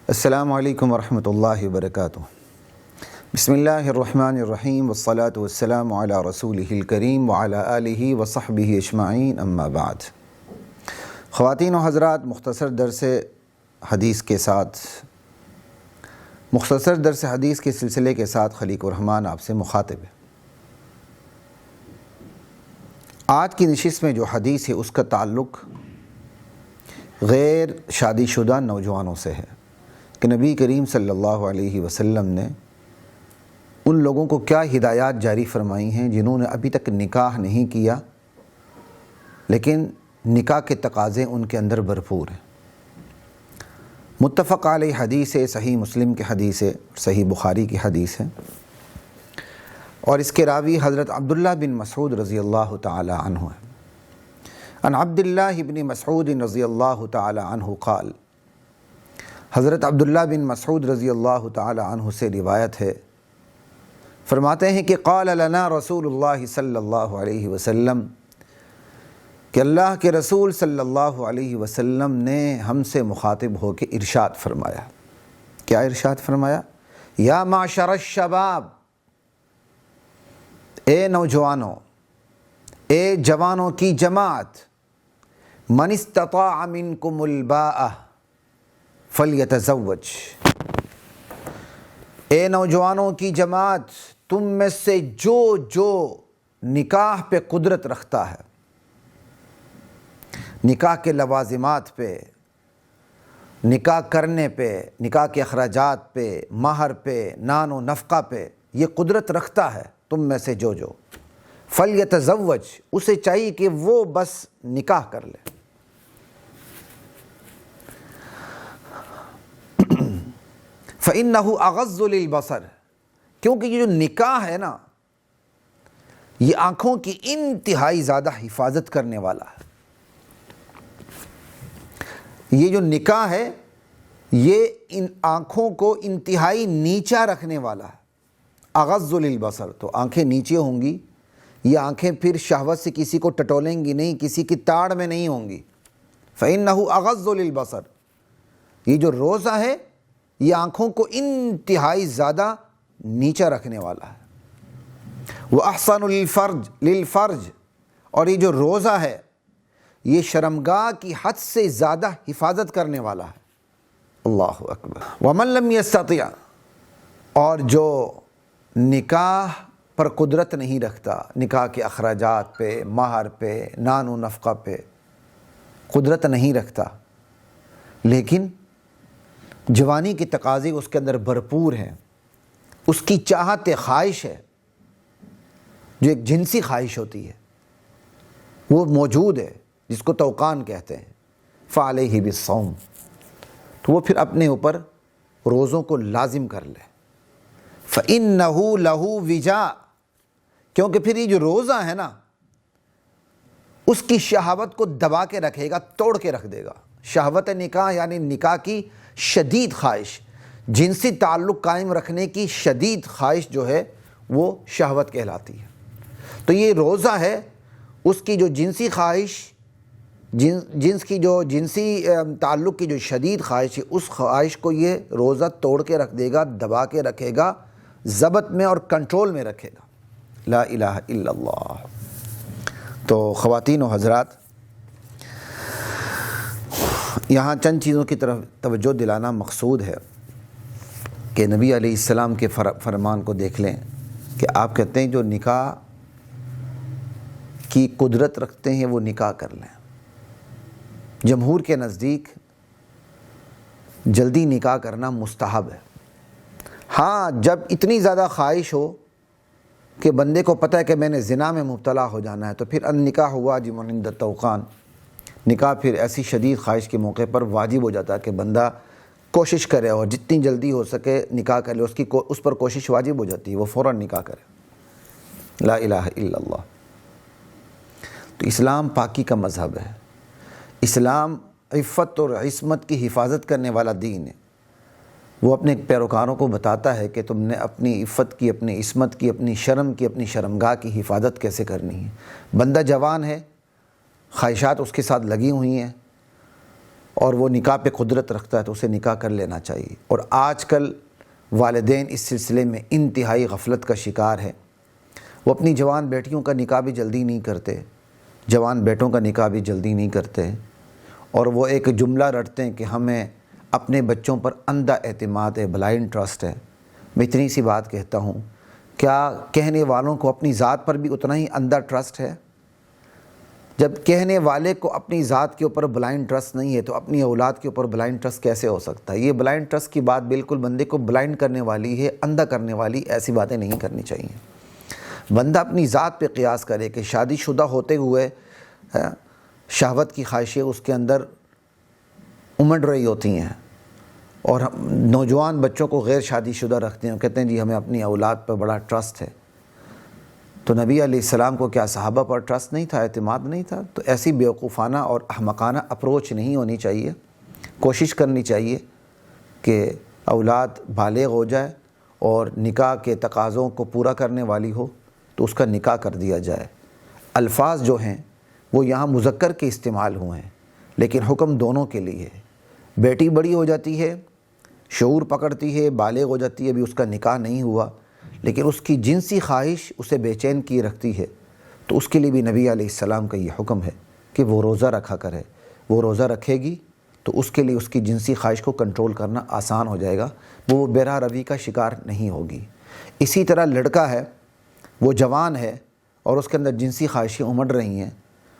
السلام علیکم ورحمۃ اللہ وبرکاتہ۔ بسم اللہ الرحمن الرحیم والصلاة والسلام علی رسولہ الکریم وعلی آلہ وصحبہ اجمعین، اما بعد۔ خواتین و حضرات، مختصر درس حدیث کے سلسلے کے ساتھ خلیق الرحمن آپ سے مخاطب ہے۔ آج کی نشست میں جو حدیث ہے اس کا تعلق غیر شادی شدہ نوجوانوں سے ہے کہ نبی کریم صلی اللہ علیہ وسلم نے ان لوگوں کو کیا ہدایات جاری فرمائی ہیں جنہوں نے ابھی تک نکاح نہیں کیا لیکن نکاح کے تقاضے ان کے اندر بھرپور ہیں۔ متفق علیہ حدیث ہے، صحیح مسلم کی حدیث ہے، صحیح بخاری کی حدیث ہے، اور اس کے راوی حضرت عبداللہ بن مسعود رضی اللہ تعالی عنہ ہے۔ عن عبداللہ بن مسعود رضی اللہ تعالی عنہ قال، حضرت عبداللہ بن مسعود رضی اللہ تعالی عنہ سے روایت ہے، فرماتے ہیں کہ قال لنا رسول اللہ صلی اللہ علیہ وسلم، کہ اللہ کے رسول صلی اللہ علیہ وسلم نے ہم سے مخاطب ہو کے ارشاد فرمایا۔ کیا ارشاد فرمایا؟ یا معشر الشباب، اے نوجوانوں، اے جوانوں کی جماعت، من استطاع منکم الباءۃ فلیتزوج، اے نوجوانوں کی جماعت، تم میں سے جو نکاح پہ قدرت رکھتا ہے، نکاح کے لوازمات پہ، نکاح کرنے پہ، نکاح کے اخراجات پہ، مہر پہ، نان و نفقہ پہ یہ قدرت رکھتا ہے، تم میں سے جو فلیتزوج، اسے چاہیے کہ وہ بس نکاح کر لے۔ فَإِنَّهُ أَغَضُّ لِلْبَصَرِ، کیونکہ یہ جو نکاح ہے نا، یہ آنکھوں کی انتہائی زیادہ حفاظت کرنے والا ہے۔ یہ جو نکاح ہے یہ ان آنکھوں کو انتہائی نیچا رکھنے والا ہے۔ اغض للبصر، تو آنکھیں نیچے ہوں گی، یہ آنکھیں پھر شہوت سے کسی کو ٹٹولیں گی نہیں، کسی کی تاڑ میں نہیں ہوں گی۔ فَإِنَّهُ أَغَضُّ لِلْبَصَرِ، یہ جو روزہ ہے یہ آنکھوں کو انتہائی زیادہ نیچا رکھنے والا ہے۔ وَأَحْسَنُ لِلْفَرْجِ، اور یہ جو روزہ ہے یہ شرمگاہ کی حد سے زیادہ حفاظت کرنے والا ہے۔ اللہ اکبر۔ وَمَن لَّمْ يَسْتَطِعْ، اور جو نکاح پر قدرت نہیں رکھتا، نکاح کے اخراجات پہ، مہر پہ، نان و نفقہ پہ قدرت نہیں رکھتا لیکن جوانی کی تقاضے اس کے اندر بھرپور ہیں، اس کی چاہت خواہش ہے، جو ایک جنسی خواہش ہوتی ہے وہ موجود ہے، جس کو توقان کہتے ہیں، فعلیہ بالصوم، تو وہ پھر اپنے اوپر روزوں کو لازم کر لے۔ فَإِنَّهُ لَهُ وِجَاء، کیونکہ پھر یہ جو روزہ ہے نا اس کی شہوت کو دبا کے رکھے گا، توڑ کے رکھ دے گا۔ شہوت نکاح یعنی نکاح کی شدید خواہش، جنسی تعلق قائم رکھنے کی شدید خواہش جو ہے وہ شہوت کہلاتی ہے۔ تو یہ روزہ ہے، اس کی جو جنسی خواہش، جنسی تعلق کی جو شدید خواہش ہے، اس خواہش کو یہ روزہ توڑ کے رکھ دے گا، دبا کے رکھے گا، ضبط میں اور کنٹرول میں رکھے گا۔ لا الہ الا اللہ۔ تو خواتین و حضرات، یہاں چند چیزوں کی طرف توجہ دلانا مقصود ہے کہ نبی علیہ السلام کے فرمان کو دیکھ لیں کہ آپ کہتے ہیں جو نکاح کی قدرت رکھتے ہیں وہ نکاح کر لیں۔ جمہور کے نزدیک جلدی نکاح کرنا مستحب ہے۔ ہاں، جب اتنی زیادہ خواہش ہو کہ بندے کو پتہ ہے کہ میں نے زنا میں مبتلا ہو جانا ہے تو پھر النکاح واجب عند التوقان، نکاح پھر ایسی شدید خواہش کے موقع پر واجب ہو جاتا ہے کہ بندہ کوشش کرے اور جتنی جلدی ہو سکے نکاح کر لے، اس پر کوشش واجب ہو جاتی ہے، وہ فوراً نکاح کرے۔ لا الہ الا اللہ۔ تو اسلام پاکی کا مذہب ہے، اسلام عفت اور عصمت کی حفاظت کرنے والا دین ہے۔ وہ اپنے پیروکاروں کو بتاتا ہے کہ تم نے اپنی عفت کی، اپنی عصمت کی، اپنی شرم کی، اپنی شرمگاہ کی حفاظت کیسے کرنی ہے۔ بندہ جوان ہے، خواہشات اس کے ساتھ لگی ہوئی ہیں، اور وہ نکاح پہ قدرت رکھتا ہے تو اسے نکاح کر لینا چاہیے۔ اور آج کل والدین اس سلسلے میں انتہائی غفلت کا شکار ہے، وہ اپنی جوان بیٹیوں کا نکاح بھی جلدی نہیں کرتے، جوان بیٹوں کا نکاح بھی جلدی نہیں کرتے، اور وہ ایک جملہ رٹتے ہیں کہ ہمیں اپنے بچوں پر اندھا اعتماد ہے، بلائنڈ ٹرسٹ ہے۔ میں اتنی سی بات کہتا ہوں، کیا کہنے والوں کو اپنی ذات پر بھی اتنا ہی اندھا ٹرسٹ ہے؟ جب کہنے والے کو اپنی ذات کے اوپر بلائنڈ ٹرسٹ نہیں ہے تو اپنی اولاد کے اوپر بلائنڈ ٹرسٹ کیسے ہو سکتا ہے؟ یہ بلائنڈ ٹرسٹ کی بات بالکل بندے کو بلائنڈ کرنے والی ہے، اندھا کرنے والی، ایسی باتیں نہیں کرنی چاہیے۔ بندہ اپنی ذات پہ قیاس کرے کہ شادی شدہ ہوتے ہوئے شہوت کی خواہشیں اس کے اندر امڈ رہی ہوتی ہیں، اور نوجوان بچوں کو غیر شادی شدہ رکھتے ہیں، کہتے ہیں جی ہمیں اپنی اولاد پر بڑا ٹرسٹ ہے۔ تو نبی علیہ السلام کو کیا صحابہ پر ٹرسٹ نہیں تھا، اعتماد نہیں تھا؟ تو ایسی بیوقوفانہ اور احمقانہ اپروچ نہیں ہونی چاہیے۔ کوشش کرنی چاہیے کہ اولاد بالغ ہو جائے اور نکاح کے تقاضوں کو پورا کرنے والی ہو تو اس کا نکاح کر دیا جائے۔ الفاظ جو ہیں وہ یہاں مذکر کے استعمال ہوئے ہیں، لیکن حکم دونوں کے لیے ہے۔ بیٹی بڑی ہو جاتی ہے، شعور پکڑتی ہے، بالغ ہو جاتی ہے، ابھی اس کا نکاح نہیں ہوا، لیکن اس کی جنسی خواہش اسے بے چین کیے رکھتی ہے، تو اس کے لیے بھی نبی علیہ السلام کا یہ حکم ہے کہ وہ روزہ رکھا کرے۔ وہ روزہ رکھے گی تو اس کے لیے اس کی جنسی خواہش کو کنٹرول کرنا آسان ہو جائے گا، وہ بے راہ روی کا شکار نہیں ہوگی۔ اسی طرح لڑکا ہے، وہ جوان ہے اور اس کے اندر جنسی خواہشیں امڑ رہی ہیں،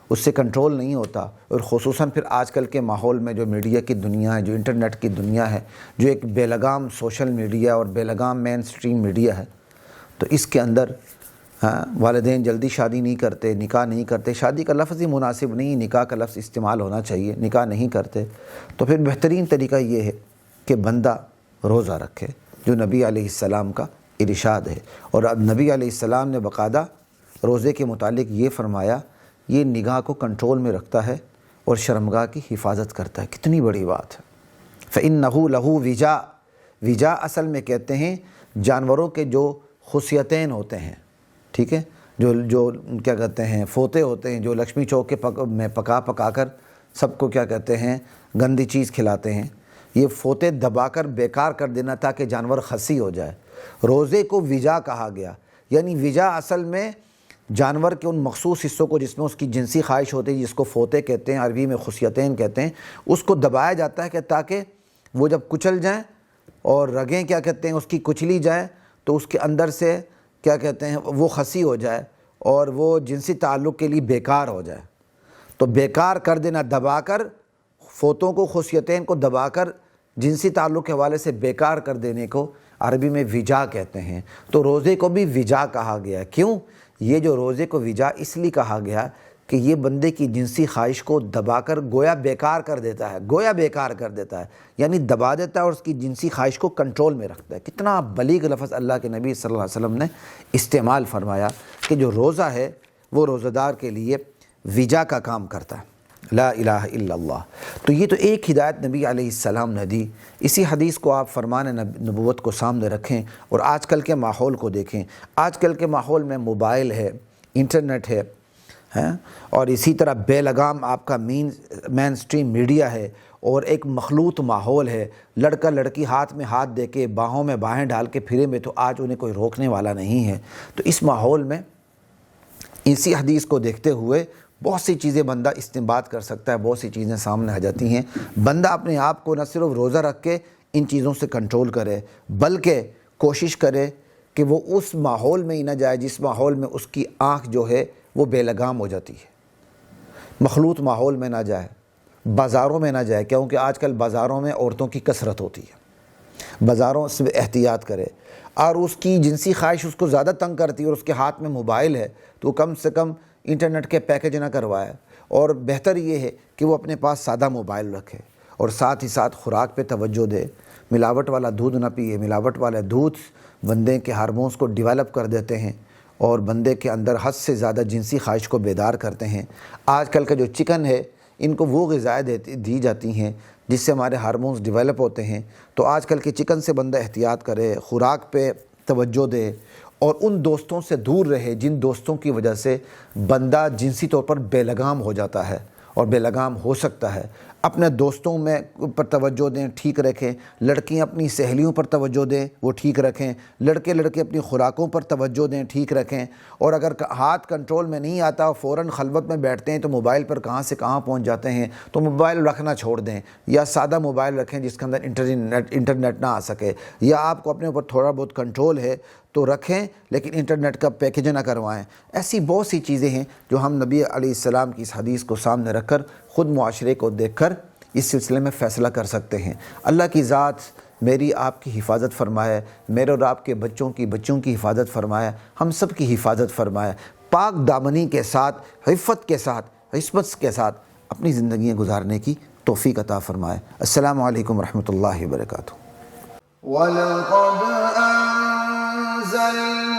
اس سے کنٹرول نہیں ہوتا، اور خصوصاً پھر آج کل کے ماحول میں جو میڈیا کی دنیا ہے، جو انٹرنیٹ کی دنیا ہے، جو ایک بے لگام سوشل میڈیا اور بے لگام مین سٹریم میڈیا ہے، تو اس کے اندر والدین جلدی شادی نہیں کرتے، نکاح نہیں کرتے۔ شادی کا لفظ ہی مناسب نہیں، نکاح کا لفظ استعمال ہونا چاہیے، نکاح نہیں کرتے۔ تو پھر بہترین طریقہ یہ ہے کہ بندہ روزہ رکھے، جو نبی علیہ السلام کا ارشاد ہے۔ اور اب نبی علیہ السلام نے باقاعدہ روزے کے متعلق یہ فرمایا، یہ نگاہ کو کنٹرول میں رکھتا ہے اور شرمگاہ کی حفاظت کرتا ہے۔ کتنی بڑی بات ہے۔ فَإِنَّهُ لَهُ وِجَاء، وجا اصل میں کہتے ہیں جانوروں کے جو خصیتین ہوتے ہیں، ٹھیک ہے، جو کیا کہتے ہیں فوتے ہوتے ہیں، جو لکشمی چوک کے میں پکا کر سب کو کیا کہتے ہیں گندی چیز کھلاتے ہیں، یہ فوتے دبا کر بیکار کر دینا تاکہ جانور خسی ہو جائے۔ روزے کو وجا کہا گیا، یعنی وجا اصل میں جانور کے ان مخصوص حصوں کو جس میں اس کی جنسی خواہش ہوتی ہے، جس کو فوتے کہتے ہیں، عربی میں خصیتین کہتے ہیں، اس کو دبایا جاتا ہے کہ تاکہ وہ جب کچل جائیں اور رگیں کیا کہتے ہیں اس کی کچلی جائیں تو اس کے اندر سے کیا کہتے ہیں وہ خسی ہو جائے اور وہ جنسی تعلق کے لیے بیکار ہو جائے۔ تو بیکار کر دینا، دبا کر فوتوں کو، خصیتین کو دبا کر جنسی تعلق کے حوالے سے بیکار کر دینے کو عربی میں وجا کہتے ہیں۔ تو روزے کو بھی وجا کہا گیا ہے۔ کیوں؟ یہ جو روزے کو وجا اس لیے کہا گیا کہ یہ بندے کی جنسی خواہش کو دبا کر گویا بیکار کر دیتا ہے، گویا بیکار کر دیتا ہے، یعنی دبا دیتا ہے اور اس کی جنسی خواہش کو کنٹرول میں رکھتا ہے۔ کتنا بلیغ لفظ اللہ کے نبی صلی اللہ علیہ وسلم نے استعمال فرمایا کہ جو روزہ ہے وہ روزہ دار کے لیے وجا کا کام کرتا ہے۔ لا الہ الا اللہ۔ تو یہ تو ایک ہدایت نبی علیہ السلام نے دی۔ اسی حدیث کو آپ فرمان نبوت کو سامنے رکھیں اور آج کل کے ماحول کو دیکھیں۔ آج کل کے ماحول میں موبائل ہے، انٹرنیٹ ہے، اور اسی طرح بے لگام آپ کا مین سٹریم میڈیا ہے، اور ایک مخلوط ماحول ہے۔ لڑکا لڑکی ہاتھ میں ہاتھ دے کے باہوں میں باہیں ڈال کے پھرے میں تو آج انہیں کوئی روکنے والا نہیں ہے۔ تو اس ماحول میں اسی حدیث کو دیکھتے ہوئے بہت سی چیزیں بندہ استنباط کر سکتا ہے، بہت سی چیزیں سامنے آ جاتی ہیں۔ بندہ اپنے آپ کو نہ صرف روزہ رکھ کے ان چیزوں سے کنٹرول کرے، بلکہ کوشش کرے کہ وہ اس ماحول میں ہی نہ جائے جس ماحول میں اس کی آنکھ جو ہے وہ بے لگام ہو جاتی ہے۔ مخلوط ماحول میں نہ جائے، بازاروں میں نہ جائے، کیونکہ آج کل بازاروں میں عورتوں کی کثرت ہوتی ہے، بازاروں سے احتیاط کرے۔ اور اس کی جنسی خواہش اس کو زیادہ تنگ کرتی ہے اور اس کے ہاتھ میں موبائل ہے تو کم سے کم انٹرنیٹ کے پیکج نہ کروائے، اور بہتر یہ ہے کہ وہ اپنے پاس سادہ موبائل رکھے اور ساتھ ہی ساتھ خوراک پہ توجہ دے۔ ملاوٹ والا دودھ نہ پیے، ملاوٹ والا دودھ بندے کے ہارمونز کو ڈیولپ کر دیتے ہیں اور بندے کے اندر حد سے زیادہ جنسی خواہش کو بیدار کرتے ہیں۔ آج کل کا جو چکن ہے، ان کو وہ غذائیں دی جاتی ہیں جس سے ہمارے ہارمونز ڈیولپ ہوتے ہیں۔ تو آج کل کے چکن سے بندہ احتیاط کرے، خوراک پہ توجہ دے اور ان دوستوں سے دور رہے جن دوستوں کی وجہ سے بندہ جنسی طور پر بے لگام ہو جاتا ہے اور بے لگام ہو سکتا ہے۔ اپنے دوستوں میں پر توجہ دیں، ٹھیک رکھیں، لڑکیاں اپنی سہیلیوں پر توجہ دیں، وہ ٹھیک رکھیں، لڑکے اپنی خوراکوں پر توجہ دیں، ٹھیک رکھیں، اور اگر ہاتھ کنٹرول میں نہیں آتا فوراً خلوت میں بیٹھتے ہیں تو موبائل پر کہاں سے کہاں پہنچ جاتے ہیں، تو موبائل رکھنا چھوڑ دیں، یا سادہ موبائل رکھیں جس کے اندر انٹرنیٹ نہ آ سکے، یا آپ کو اپنے اوپر تھوڑا بہت کنٹرول ہے تو رکھیں لیکن انٹرنیٹ کا پیکج نہ کروائیں۔ ایسی بہت سی چیزیں ہیں جو ہم نبی علیہ السلام کی اس حدیث کو سامنے رکھ کر خود معاشرے کو دیکھ کر اس سلسلے میں فیصلہ کر سکتے ہیں۔ اللہ کی ذات میری آپ کی حفاظت فرمائے، میرے اور آپ کے بچوں کی حفاظت فرمائے، ہم سب کی حفاظت فرمائے، پاک دامنی کے ساتھ، عفت کے ساتھ، عصمت کے ساتھ اپنی زندگیاں گزارنے کی توفیق عطا فرمائے۔ السلام علیکم ورحمۃ اللہ وبرکاتہ۔ وَلَقَدْ أَنزَلْنَا